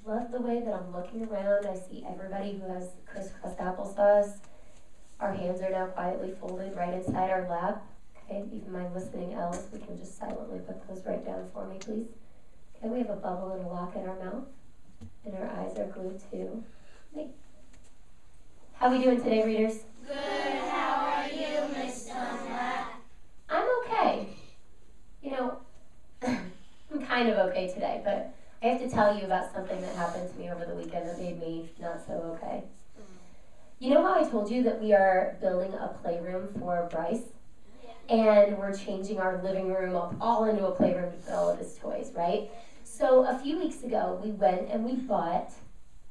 love the way that I'm looking around. I see everybody who has crisscross applesauce. Our hands are now quietly folded right inside our lap. Okay, even my listening L's, we can just silently put those right down for me, please. Okay, we have a bubble and a lock in our mouth, and our eyes are glued to me. How are we doing today, readers? Good. How are you, Miss Dunlap? I'm okay. You know, I'm kind of okay today, but I have to tell you about something that happened to me over the weekend that made me not so okay. You know how I told you that we are building a playroom for Bryce? And we're changing our living room up all into a playroom to put all of his toys, right? So a few weeks ago, we went and we bought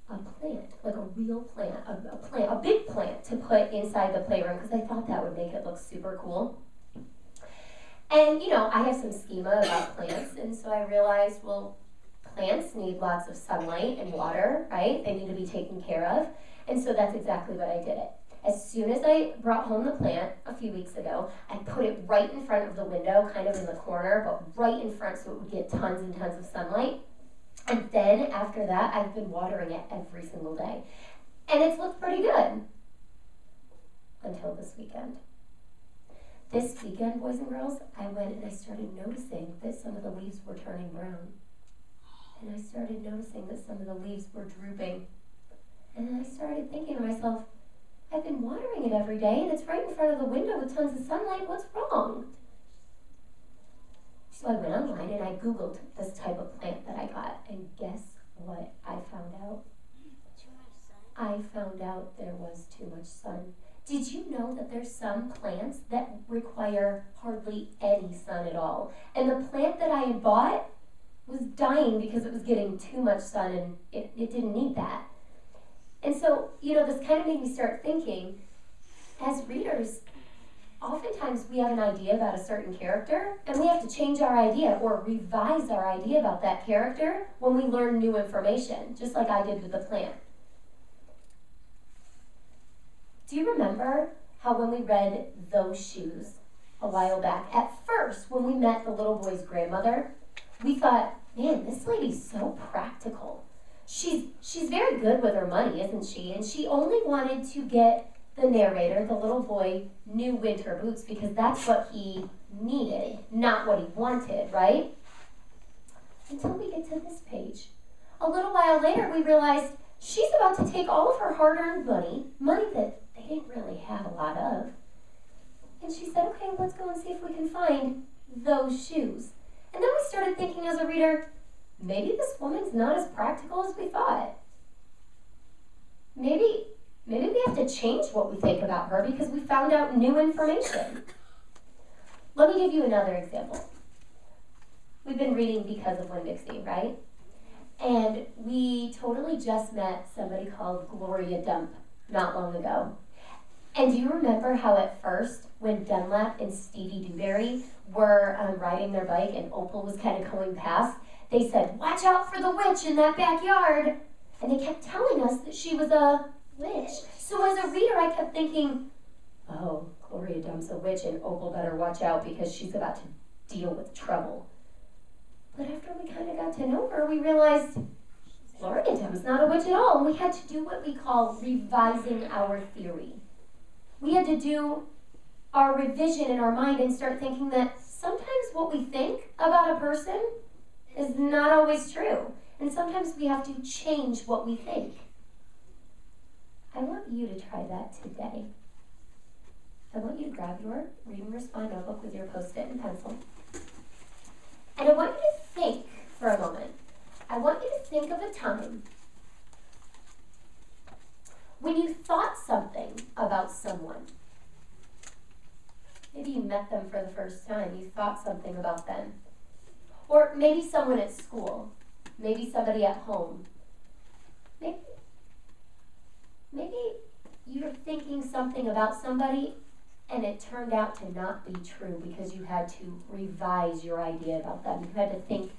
a plant, like a real plant, a big plant to put inside the playroom because I thought that would make it look super cool. And you know, I have some schema about plants, and so I realized, well, plants need lots of sunlight and water, right? They need to be taken care of. And so that's exactly what I did it. As soon as I brought home the plant a few weeks ago, I put it right in front of the window, kind of in the corner, but right in front so it would get tons and tons of sunlight. And then after that, I've been watering it every single day. And it's looked pretty good. Until this weekend. This weekend, boys and girls, I went and I started noticing that some of the leaves were turning brown. And I started noticing that some of the leaves were drooping. And then I started thinking to myself, I've been watering it every day, and it's right in front of the window with tons of sunlight. What's wrong? So I went online and I Googled this type of plant that I got, and guess what I found out? Too much sun? I found out there was too much sun. Did you know that there's some plants that require hardly any sun at all? And the plant that I had bought was dying because it was getting too much sun, and it didn't need that. And so, you know, this kind of made me start thinking, as readers, oftentimes we have an idea about a certain character, and we have to change our idea or revise our idea about that character when we learn new information, just like I did with the plant. Do you remember how when we read Those Shoes a while back, at first, when we met the little boy's grandmother, we thought, man, this lady's so practical. She's very good with her money, isn't she? And she only wanted to get the narrator, the little boy, new winter boots because that's what he needed, not what he wanted, right? Until we get to this page. A little while later, we realized she's about to take all of her hard-earned money that they didn't really have a lot of, and she said, okay, let's go and see if we can find those shoes. And then we started thinking as a reader, maybe this woman's not as practical as we thought. Maybe we have to change what we think about her because we found out new information. Let me give you another example. We've been reading Because of Winn-Dixie, right? And we totally just met somebody called Gloria Dump not long ago. And do you remember how at first, when Dunlap and Stevie Dewberry were riding their bike and Opal was kind of going past, they said, watch out for the witch in that backyard. And they kept telling us that she was a witch. So as a reader, I kept thinking, oh, Gloria Dump's a witch and Opal better watch out because she's about to deal with trouble. But after we kind of got to know her, we realized Gloria Dump's not a witch at all. And we had to do what we call revising our theory. We had to do our revision in our mind and start thinking that sometimes what we think about a person is not always true. And sometimes we have to change what we think. I want you to try that today. I want you to grab your Read and Respond notebook with your Post-it and pencil. And I want you to think for a moment. I want you to think of a time when you thought something about someone. Maybe you met them for the first time. You thought something about them. Or maybe someone at school. Maybe somebody at home. Maybe you're thinking something about somebody and it turned out to not be true because you had to revise your idea about them. You had to think,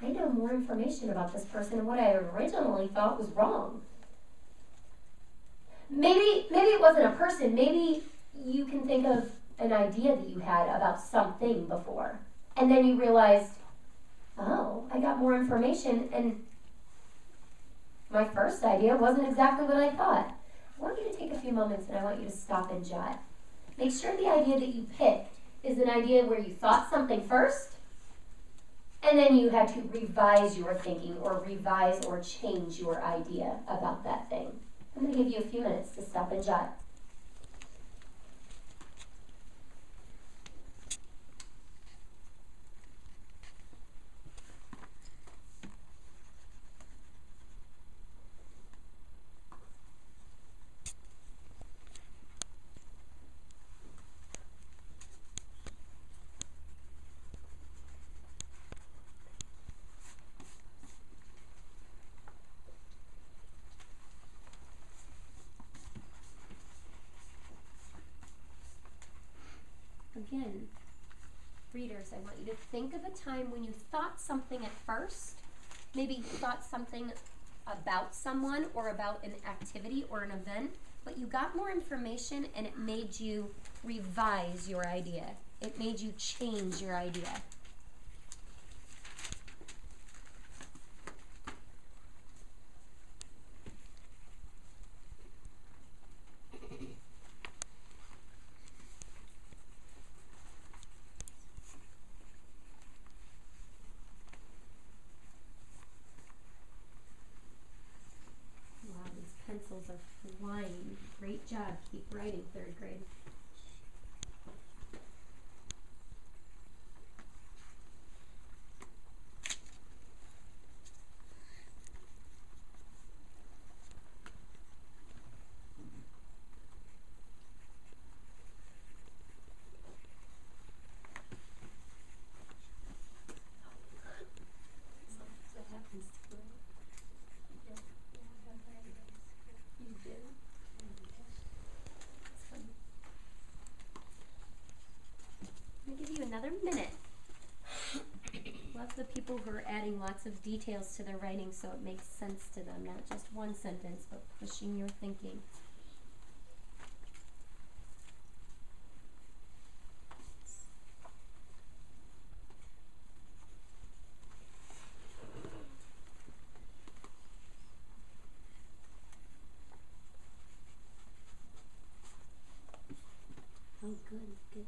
I know more information about this person and what I originally thought was wrong. Maybe it wasn't a person. Maybe you can think of an idea that you had about something before. And then you realized, oh, I got more information and my first idea wasn't exactly what I thought. I want you to take a few moments and I want you to stop and jot. Make sure the idea that you picked is an idea where you thought something first, and then you had to revise your thinking or revise or change your idea about that thing. I'm going to give you a few minutes to stop and jot. Again, readers, I want you to think of a time when you thought something at first, maybe you thought something about someone or about an activity or an event, but you got more information and it made you revise your idea. It made you change your idea. Pencils are flying. Great job. Keep writing, third grade. Another minute. Love the people who are adding lots of details to their writing so it makes sense to them, not just one sentence, but pushing your thinking. Oh, good, good.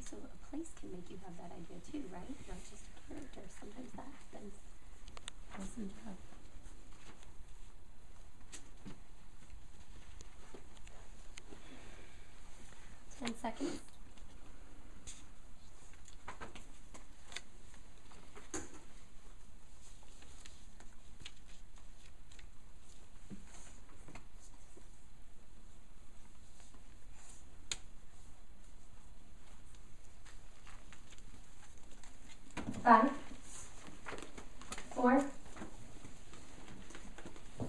So a place can make you have that idea too, right? Not just a character. Sometimes that happens. Awesome job. Ten seconds. Five, 4,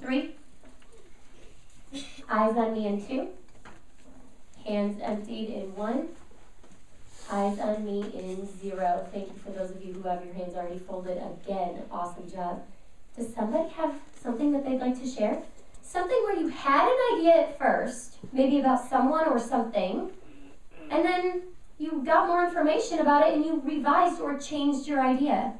3, eyes on me in 2, hands emptied in 1, eyes on me in 0. Thank you for those of you who have your hands already folded. Again, awesome job. Does somebody have something that they'd like to share? Something where you had an idea at first, maybe about someone or something, and then you got more information about it and you revised or changed your idea.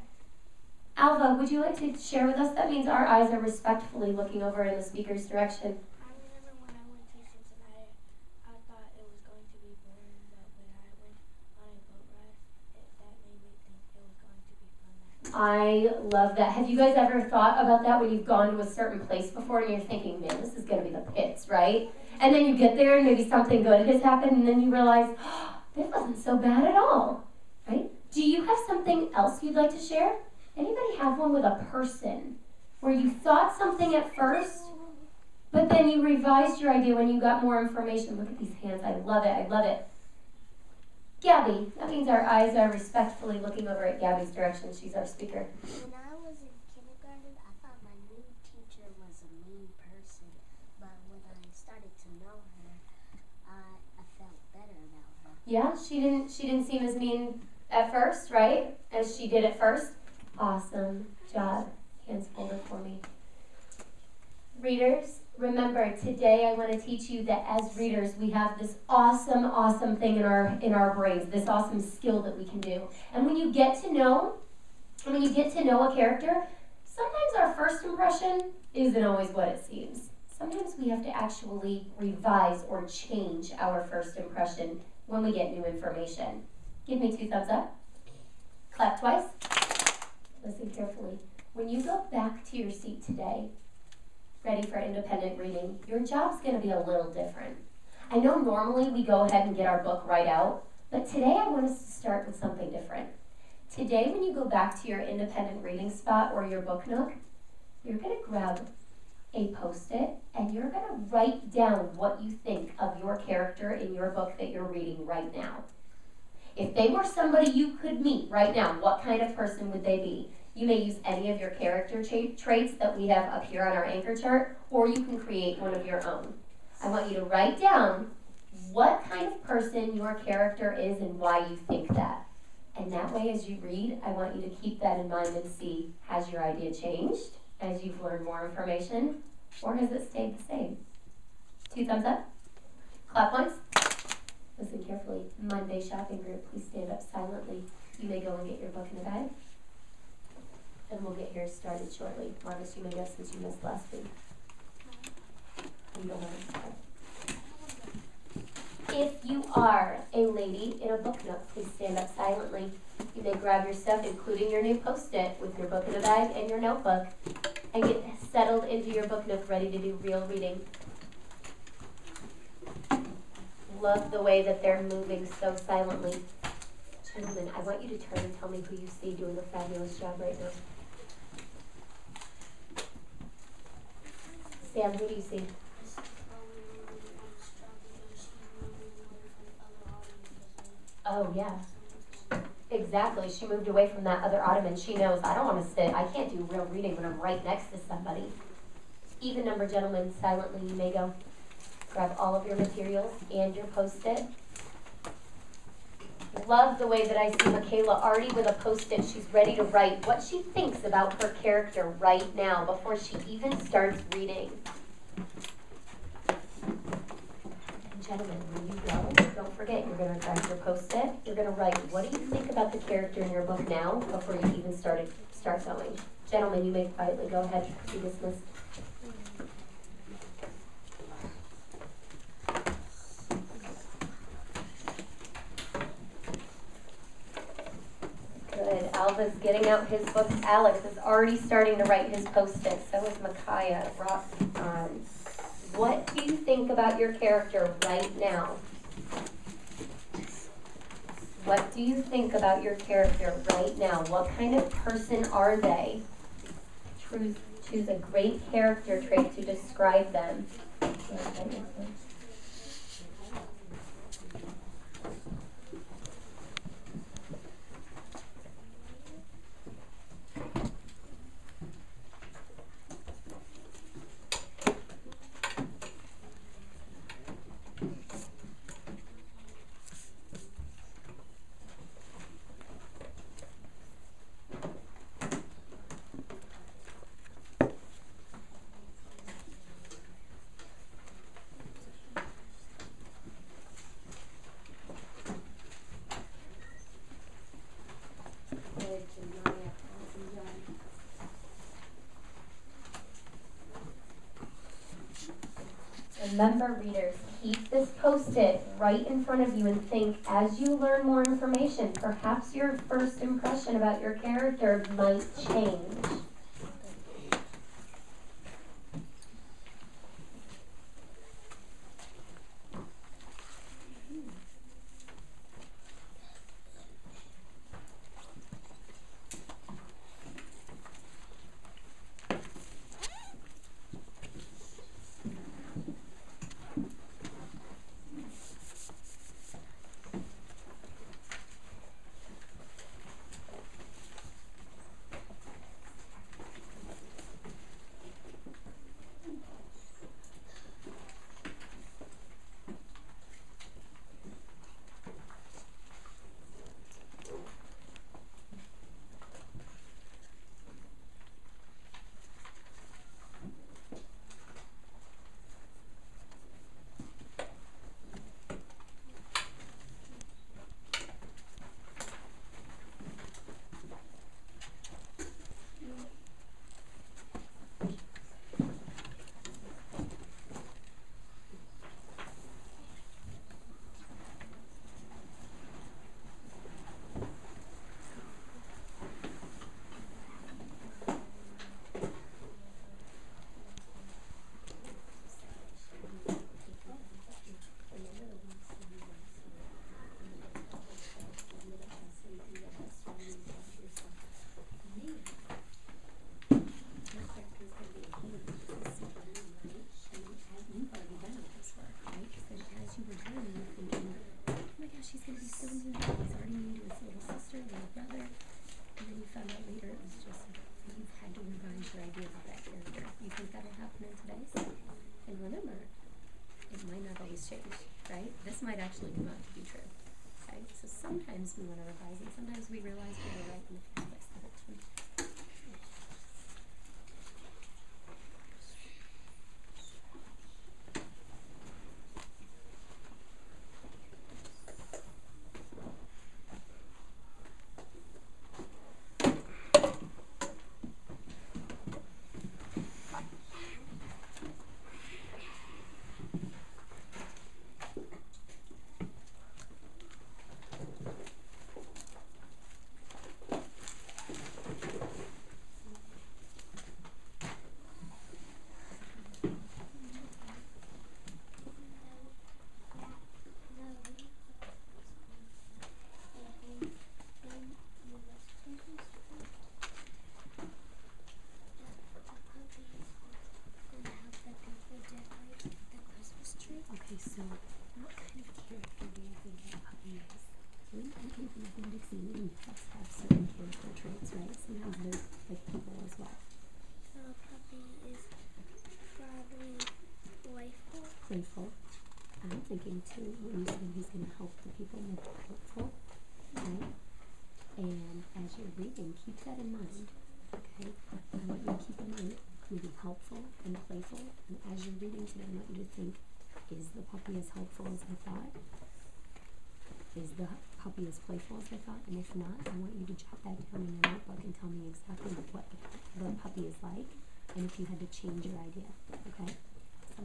Alva, would you like to share with us? That means our eyes are respectfully looking over in the speaker's direction. I remember when I went to Cincinnati, I thought it was going to be boring, but when I went on a boat ride, that made me think it was going to be fun. I love that. Have you guys ever thought about that when you've gone to a certain place before and you're thinking, man, this is going to be the pits, right? And then you get there and maybe something good has happened and then you realize, oh, this wasn't so bad at all, right? Do you have something else you'd like to share? Anybody have one with a person where you thought something at first, but then you revised your idea when you got more information? Look at these hands. I love it. I love it. Gabby. That means our eyes are respectfully looking over at Gabby's direction. She's our speaker. When I was in kindergarten, I thought my new teacher was a mean person, but when I started to know her, I felt better about her. Yeah, she didn't seem as mean at first, right? As she did at first. Awesome job. Hands folded for me. Readers, Remember, today I want to teach you that as readers, we have this awesome, awesome thing in our brains, this awesome skill that we can do. And when you get to know a character, sometimes our first impression isn't always what it seems. Sometimes we have to actually revise or change our first impression when we get new information. Give me 2 thumbs up. Clap twice. Listen carefully. When you go back to your seat today, ready for independent reading, your job's going to be a little different. I know normally we go ahead and get our book right out, but today I want us to start with something different. Today, when you go back to your independent reading spot or your book nook, you're going to grab a Post-it and you're going to write down what you think of your character in your book that you're reading right now. If they were somebody you could meet right now, what kind of person would they be? You may use any of your character traits that we have up here on our anchor chart, or you can create one of your own. I want you to write down what kind of person your character is and why you think that. And that way, as you read, I want you to keep that in mind and see, has your idea changed as you've learned more information, or has it stayed the same? 2 thumbs up. Clap once. Listen carefully. Monday shopping group, please stand up silently. You may go and get your book in the bag. And we'll get here started shortly. Marcus, you may go since you missed last week. You don't want to start. If you are a lady in a book nook, please stand up silently. You may grab your stuff, including your new Post-it, with your book in a bag and your notebook, and get settled into your book nook, ready to do real reading. Love the way that they're moving so silently. Gentlemen, I want you to turn and tell me who you see doing a fabulous job right now. Sam, who do you see? Oh, yeah. Exactly. She moved away from that other ottoman. She knows, I don't want to sit. I can't do real reading when I'm right next to somebody. Even number gentlemen, silently you may go. Grab all of your materials and your Post-it. Love the way that I see Michaela already with a Post-it. She's ready to write what she thinks about her character right now before she even starts reading. And gentlemen, when you go, don't forget, you're going to grab your Post-it. You're going to write, what do you think about the character in your book now before you even start going. Gentlemen, you may quietly go ahead. Be dismissed. Good. Alva's getting out his books. Alex is already starting to write his Post-it. So is Micaiah. Rock on. What do you think about your character right now? What do you think about your character right now? What kind of person are they? Choose a great character trait to describe them. Remember, readers, keep this Post-it right in front of you and think, as you learn more information, perhaps your first impression about your character might change. remember, it might not always change, right? This might actually come out to be true. Okay, so sometimes we want to revise and sometimes we realize we were right in the first place the whole time. Okay, so what kind of character do you think that puppy is? So in Dixie, many pets have certain character traits, right? Sometimes they're like people as well. So a puppy is probably playful. Playful. I'm thinking too, when you say he's going to help the people, more helpful, right? And as you're reading, keep that in mind, okay? I want you to keep in mind maybe helpful and playful. And as you're reading today, I want you to think, is the puppy as helpful as I thought? Is the puppy as playful as I thought? And if not, I want you to jot that down in your notebook and tell me exactly what the puppy is like and if you had to change your idea, okay? So,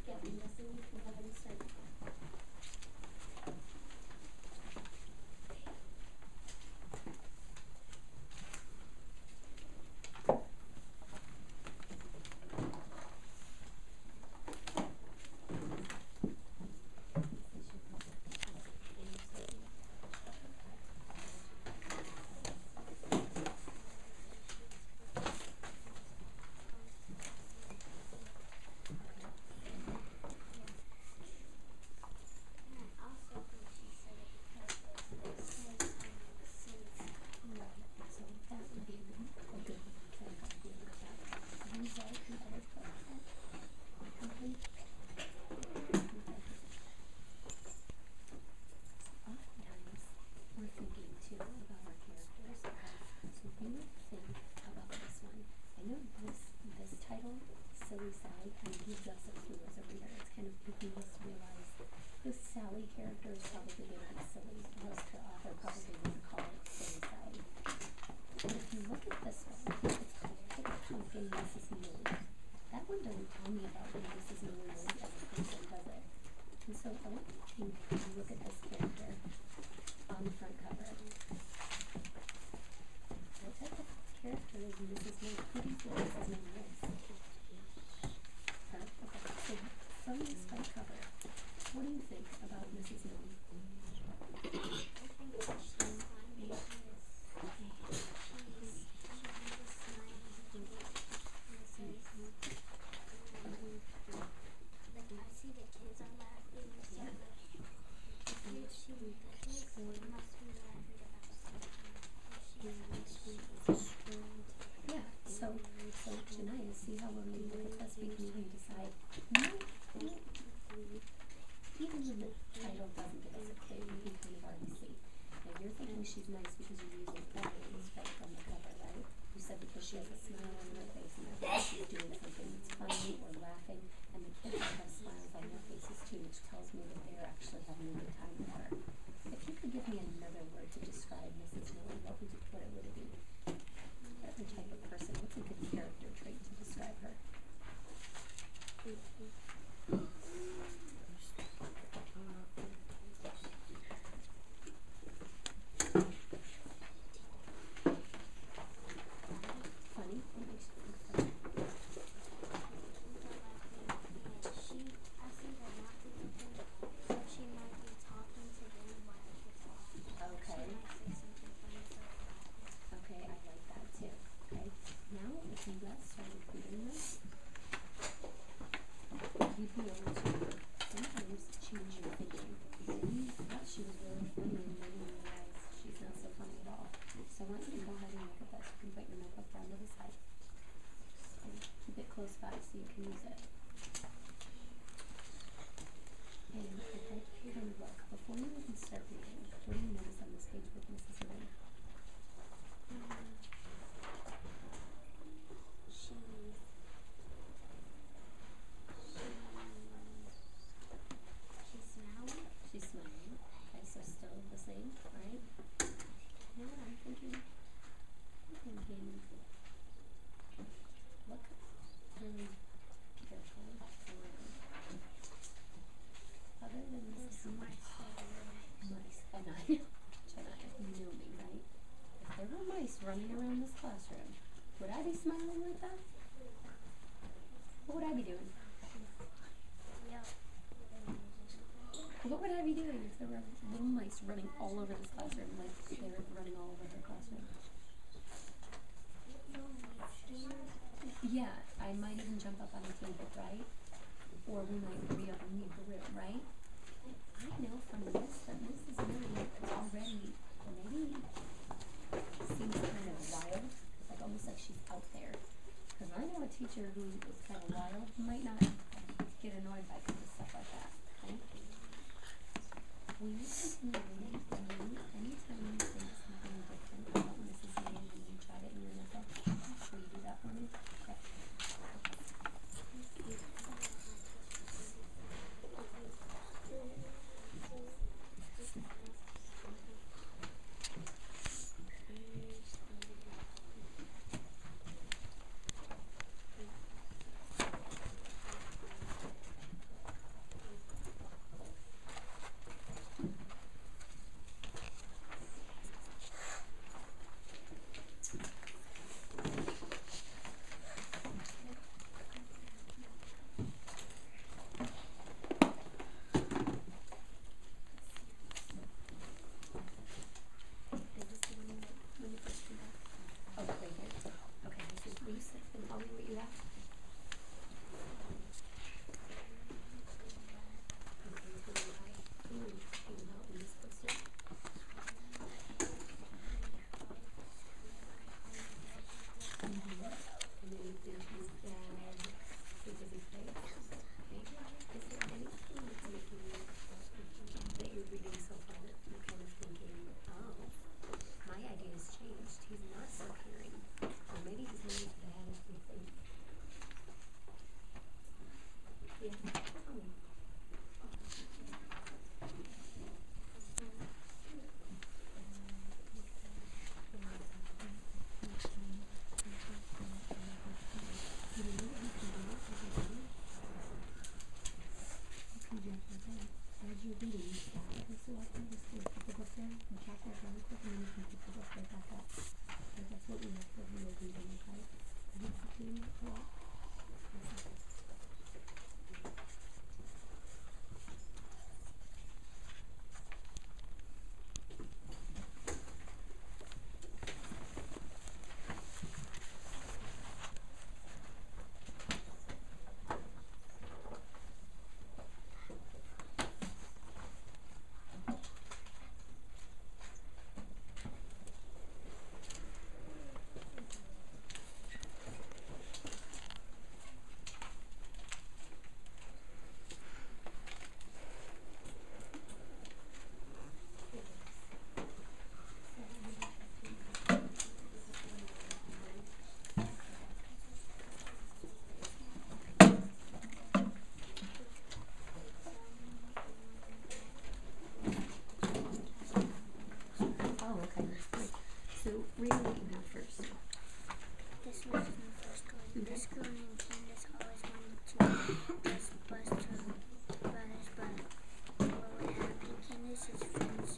yeah, I'm guessing you can go ahead and start. And I also think she said it because of silly Right, so that would be a good one. Okay, I got to deal with that. These are the other parts. Okay. Oftentimes, we're thinking too about our characters. So you would think about this one. I know this title, Silly Sally, kind of gives us a clue as a reader. It's kind of making us realize this Sally character is probably going to be silly, or else the author probably wouldn't call it Silly Sally. But if you look at this one, it's called The Pumpkin Mrs. Moon. That one doesn't tell me about who Mrs. Moon is as a person, does it? And so I want you to think, when you look at this character on the front cover, what type of character is Mrs. Moon? Who do you think Mrs. Moon is? Her? Okay, so from this front cover, what do you think about Mrs. Moon? I see the kids are laughing or something. The kids must be laughing about something. Yeah, so Janaya, see how when we look at this, we can even decide, even when the title doesn't give us a clue, we can kind of already see. Now you're thinking she's nice because you're using photos right from the cover, right? You said because she has a smile on her face and that she's doing something that's funny or laughing, and the kids have smiles on their faces too, which tells me that they're actually having a good time with her. If you could give me another word to describe Mrs. Miller, what it would it be? What other type of person? What's a good character so you can use it. And I'd like you to kind of look, before you even start reading, what do you notice on this page with Mrs. Moon? She's smiling. She's smiling. Okay, so still the same, right? You know what I'm thinking? I'm thinking, look really carefully around. Other than There's Mrs. some Moon, mice everywhere. mice, and I know me, right? If there were mice running around this classroom, would I be smiling like that? What would I be doing? Yeah. What would I be doing if there were little mice running all over this classroom, like they're running all over her classroom? Yeah, I might even jump up on the table, right? Or we might hurry up and leave the room, right? I know from this that Mrs. Millie already maybe seems kind of wild, like almost like she's out there. Because I know a teacher who is kind of wild might not get annoyed by kind of stuff like that, right? When you continue reading, anytime you think something different about Mrs. May when you jot it in your notebook, will you do that for me? Okay. Is this the one when you first came back? Oh, right here. Okay, this is Lisa, and tell me what you have. Okay, tell me why. Who came out in this poster? And then you think his dad is his face. Okay. Is there anything that's making you, that you're reading so far that you're kind of thinking, oh, my idea's changed. He's not so caring. Or maybe he's not as bad as we think. Yeah, tell me. You know what you can do everybody? You can jump right there. As you're reading, you stop every so often, just to put the book down, and chop that really quick, and then you can pick the book right back up. So that's what we have for real reading, okay? Have you been doing that for a while? Awesome. Oh, okay, that's great. So read what you have first. This was my first one. Okay. This girl named Candace always wanted to bust her brother's butt. What would happen? Candace's friends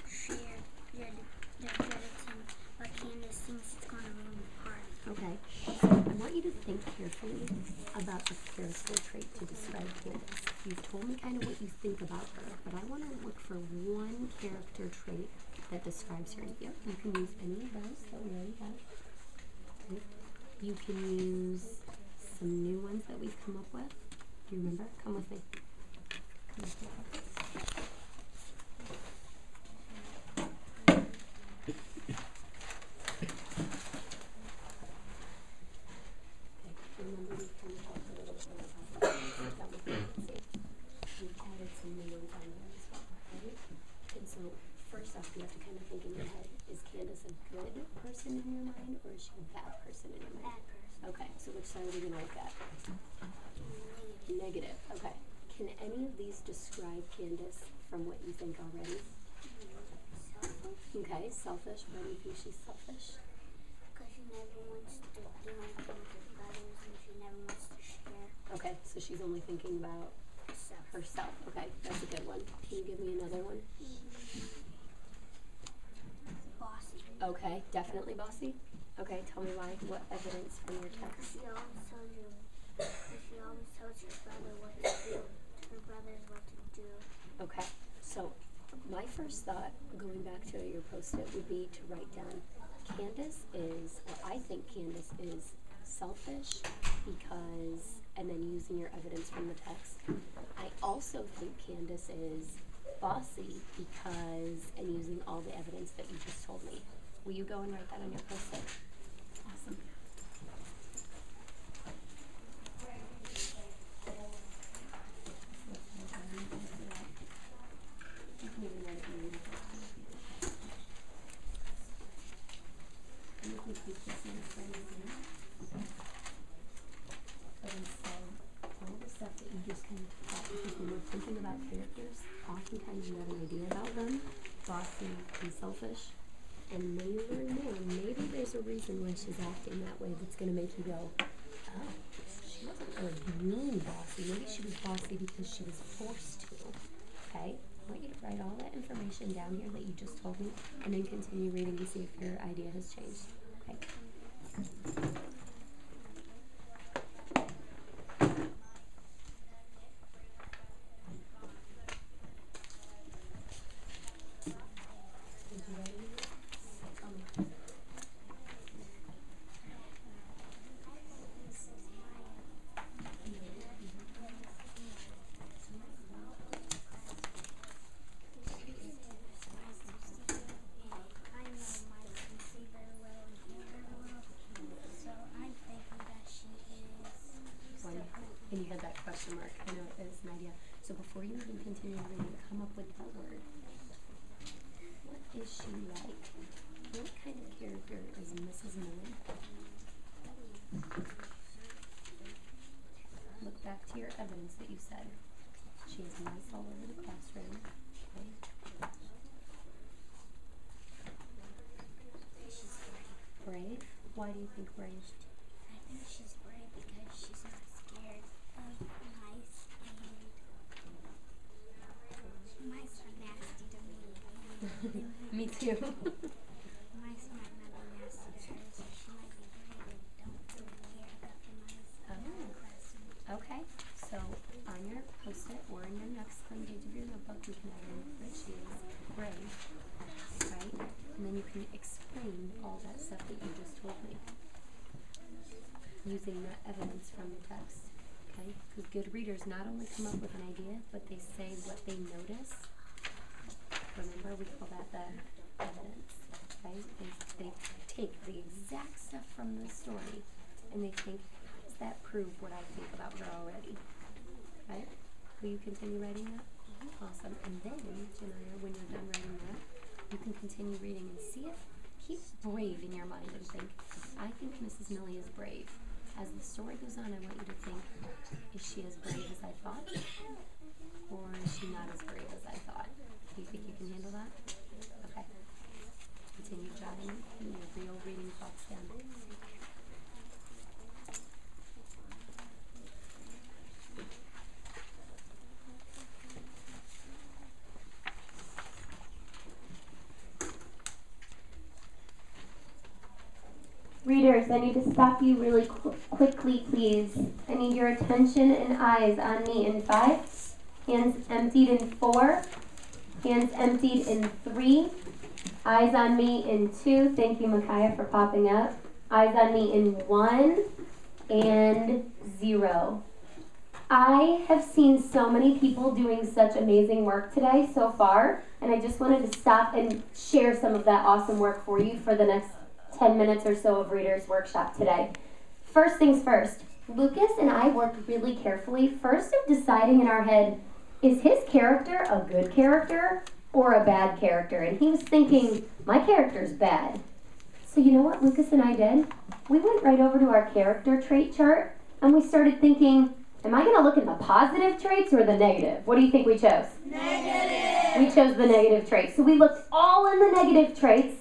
share their gelatin, but Candace thinks it's going to ruin the party. Okay, so I want you to think carefully about a character trait to describe Candace. You've told me kind of what you think about her, but I want to look for one character trait that describes her. Yep, you can use any of those that we already have. Okay. You can use some new ones that we've come up with. Do you remember? Come with me. Come with me. Okay, remember bad person in your mind? Bad person. Okay, so which side are we gonna look at? Negative. Okay. Can any of these describe Candace from what you think already? Selfish. Okay, selfish. Why do you think she's selfish? Because she never wants to do anything with her brothers and she never wants to share Okay, so she's only thinking about herself. herself. Okay, that's a good one. Can you give me another one? Bossy. Okay, definitely bossy. Okay, tell me why. What evidence from your text? She always tells you. She always tells her brother what to do. Her brothers what to do. Okay, so my first thought, going back to your post-it, would be to write down Candace is, or I think Candace is selfish because, and then using your evidence from the text. I also think Candace is bossy because, and using all the evidence that you just told me. Will you go and write that on your post-it? Awesome. When we're thinking about characters, oftentimes you have an idea about them, bossy and selfish, and when you learn more, maybe there's a reason why she's acting that way that's going to make you go, oh, she wasn't really mean bossy. Maybe she was bossy because she was forced to. Okay? I want you to write all that information down here that you just told me, and then continue reading and see if your idea has changed. Okay? And you had that question mark. I know it is an idea. So before you even continue reading, come up with that word. What is she like? What kind of character is Mrs. Millie? Look back to your evidence that you said. She is nice all over the classroom. Okay. She's Brave? Why do you think brave? I think she's brave because she's not scared of mice and mice are nasty to me. Me too. Mice might not be nasty to her, so she might be brave and don't really care about the mice in the classroom. Okay, so on your post-it or in your next page of your notebook, you can add in that she is brave, right? And then you can explain all that stuff that you just told me using the evidence from the text, okay? Because good readers not only come up with an idea, but they say what they notice. Remember, we call that the evidence, right? They take the exact stuff from the story and they think, how does that prove what I think about her already? Right? Will you continue writing that? Awesome. And then, Janaya, when you're done writing that, you can continue reading and see if, keep brave in your mind and think, I think Mrs. Millie is brave. As the story goes on, I want you to think, is she as brave as I thought? Or is she not as brave as I thought? Do you think you can handle that? Okay. Continue jotting your real reading thoughts down. Readers, I need to stop you really quickly, please. I need your attention and eyes on me in 5, hands emptied in 4, hands emptied in 3, eyes on me in 2. Thank you, Micaiah, for popping up. Eyes on me in 1 and 0. I have seen so many people doing such amazing work today so far, and I just wanted to stop and share some of that awesome work for you for the next 10 minutes or so of Reader's Workshop today. First things first, Lucas and I worked really carefully first of deciding in our head, is his character a good character or a bad character? And he was thinking, my character's bad. So you know what Lucas and I did? We went right over to our character trait chart and we started thinking, am I going to look at the positive traits or the negative? What do you think we chose? Negative. We chose the negative traits. So we looked all in the negative traits,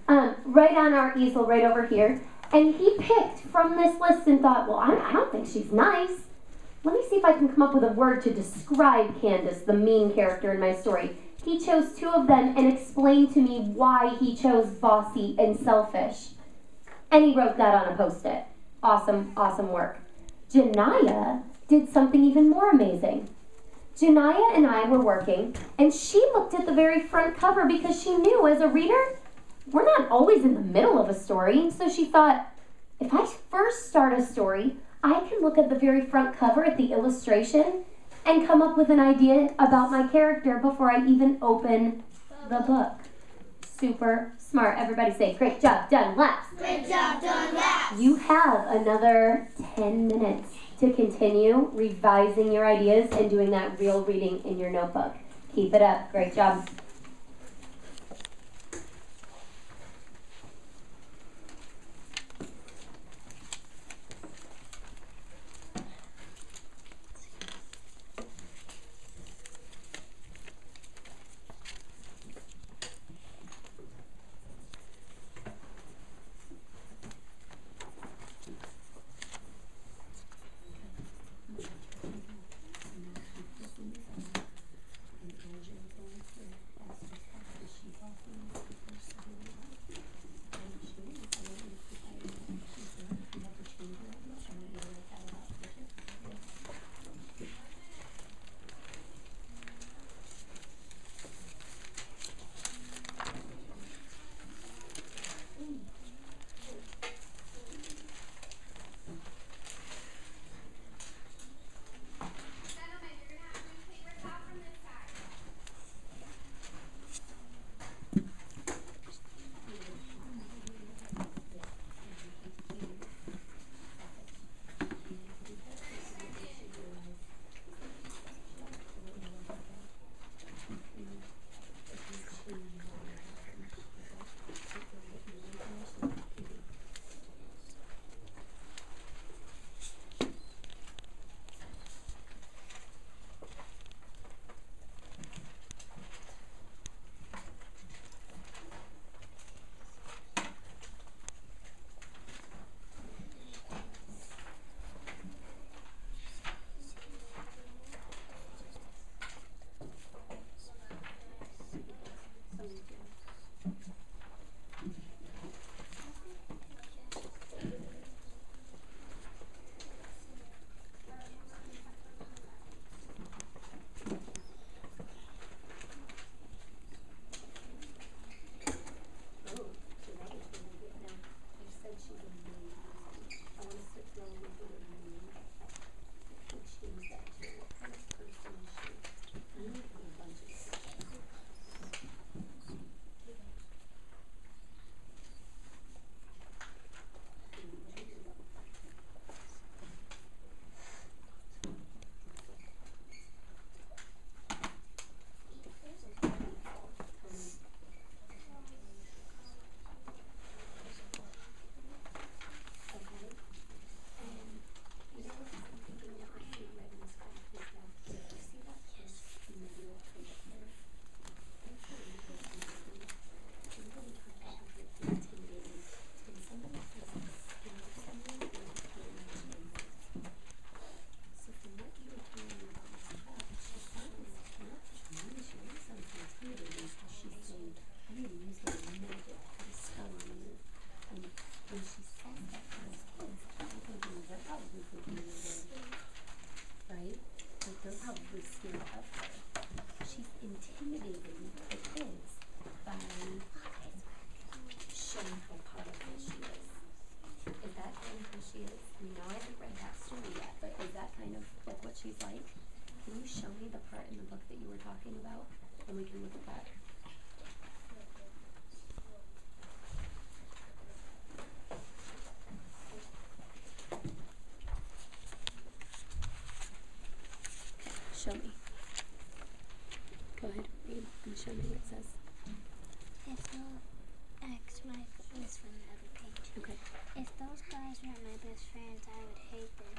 right on our easel right over here. And he picked from this list and thought, well, I don't think she's nice. Let me see if I can come up with a word to describe Candace, the mean character in my story. He chose 2 of them and explained to me why he chose bossy and selfish. And he wrote that on a Post-it. Awesome, awesome work. Janiyah did something even more amazing. Janiyah and I were working, and she looked at the very front cover because she knew as a reader, we're not always in the middle of a story. So she thought, if I first start a story, I can look at the very front cover at the illustration and come up with an idea about my character before I even open the book. Super smart. Everybody say, great job, Dunlap. Great job, Dunlap. You have another 10 minutes to continue revising your ideas and doing that real reading in your notebook. Keep it up. Great job. Show me. Go ahead, read and show me what it says. It's not X, my is from the other not my best friends, I would hate them.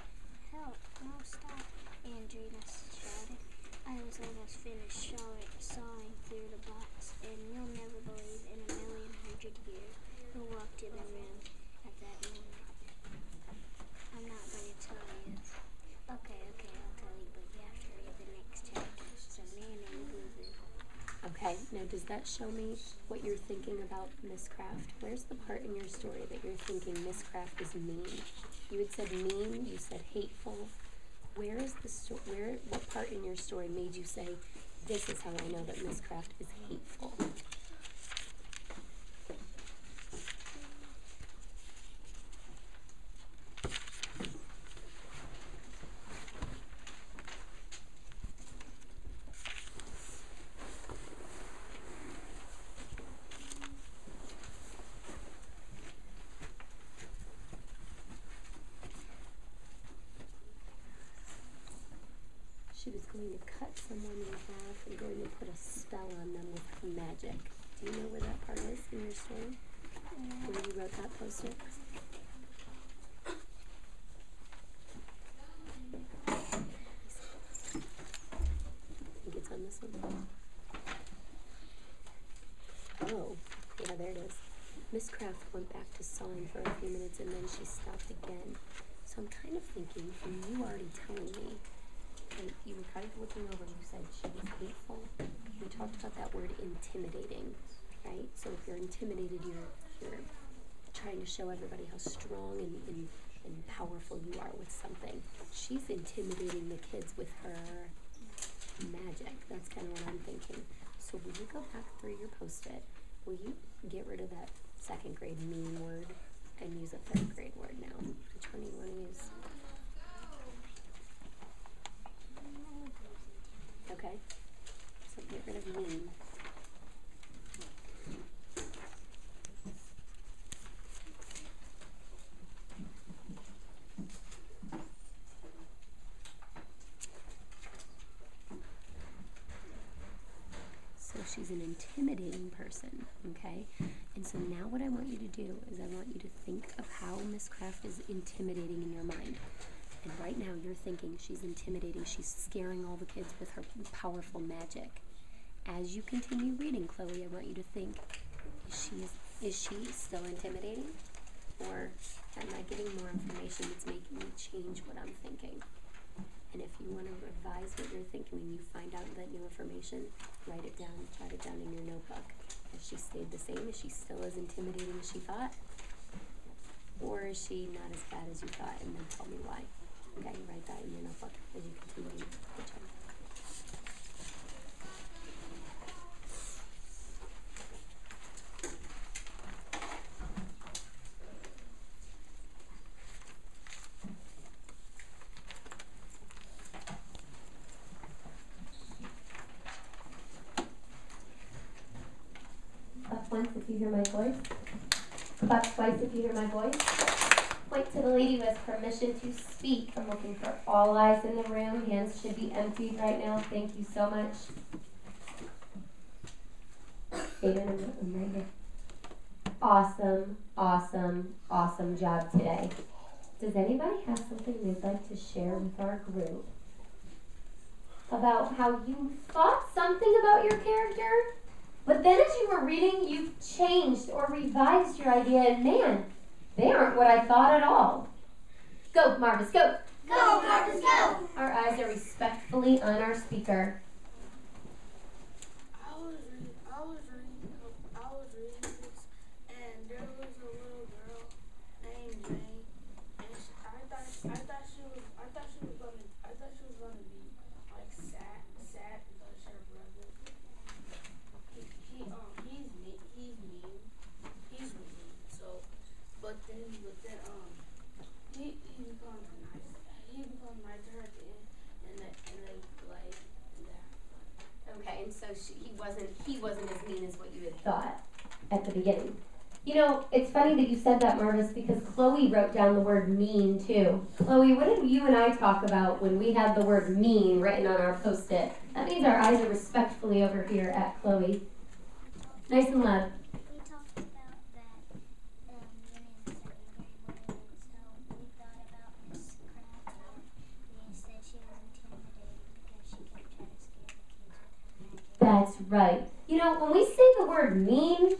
Help, no, stop, Andrina shouted. I was almost finished sawing through the box, and you'll never believe in a million hundred years who walked in the room at that moment. I'm not going to tell you. Okay, I'll tell you, but you have to read the next chapter. So, Nana, boo-boo. Okay, now does that show me what you're thinking about Miss Craft? Where's the part in your story that you're thinking Miss Craft is mean? You had said mean, you said hateful. Where is the what part in your story made you say, this is how I know that Miss Craft is hateful? She was going to cut someone in half and going to put a spell on them with her magic. Do you know where that part is in your story? Where you wrote that post-it? I think it's on this one. Oh, yeah, there it is. Miss Craft went back to sawing for a few minutes and then she stopped again. So I'm kind of thinking, from you already telling me, and you were kind of looking over, you said she was hateful. We talked about that word intimidating, right? So if you're intimidated, you're trying to show everybody how strong and powerful you are with something. She's intimidating the kids with her magic. That's kind of what I'm thinking. So will you go back through your post-it? Will you get rid of that second grade mean word and use a third grade word now? Which one do you want to use? Okay, so get rid of mean. So she's an intimidating person, okay? And so now what I want you to do is I want you to think of how Miss Craft is intimidating in your mind. And right now you're thinking she's intimidating, she's scaring all the kids with her powerful magic. As you continue reading, Chloe, I want you to think, is she still intimidating? Or am I getting more information that's making me change what I'm thinking? And if you want to revise what you're thinking when you find out that new information, write it down, jot it down in your notebook. Has she stayed the same? Is she still as intimidating as she thought? Or is she not as bad as you thought? And then tell me why. Okay, write that in your notebook as you continue the chart. Clap once if you hear my voice. Clap twice if you hear my voice. Point to the lady who has permission to speak. I'm looking for all eyes in the room. Hands should be emptied right now. Thank you so much. Aiden, I'm right here. Awesome, awesome, awesome job today. Does anybody have something they'd like to share with our group about how you thought something about your character, but then as you were reading, you changed or revised your idea, and man, they aren't what I thought at all. Go, Marvis, go. Go, Marvis, go. Our eyes are respectfully on our speaker. I was reading this, and there was a little girl named Jane, and I thought she was gonna be like sad because her brother, he's mean. So, but then he becomes nice. He becomes nice to her at the end, and they play and that. Okay, and so he wasn't as mean as what you had thought at the beginning. You know, it's funny that you said that, Marvis, because Chloe wrote down the word mean too. Chloe, what did you and I talk about when we had the word mean written on our post-it? That means our eyes are respectfully over here at Chloe. Nice and loud. We talked about that when in second grade, when it was so Right. You know, when we say the word mean,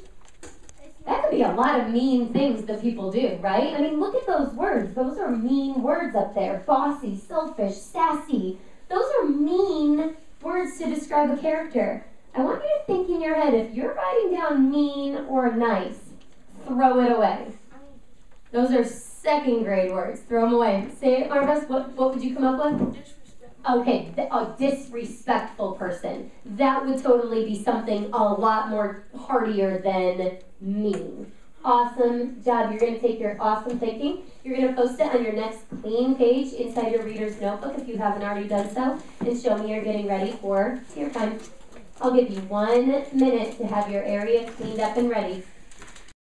that could be a lot of mean things that people do, right? I mean, look at those words. Those are mean words up there. Bossy, selfish, sassy. Those are mean words to describe a character. I want you to think in your head, if you're writing down mean or nice, throw it away. Those are second grade words. Throw them away. Say it, Marvis. What would you come up with? Okay, a disrespectful person. That would totally be something a lot more heartier than mean. Awesome job. You're going to take your awesome thinking. You're going to post it on your next clean page inside your reader's notebook if you haven't already done so, and show me you're getting ready for tier time. I'll give you 1 minute to have your area cleaned up and ready.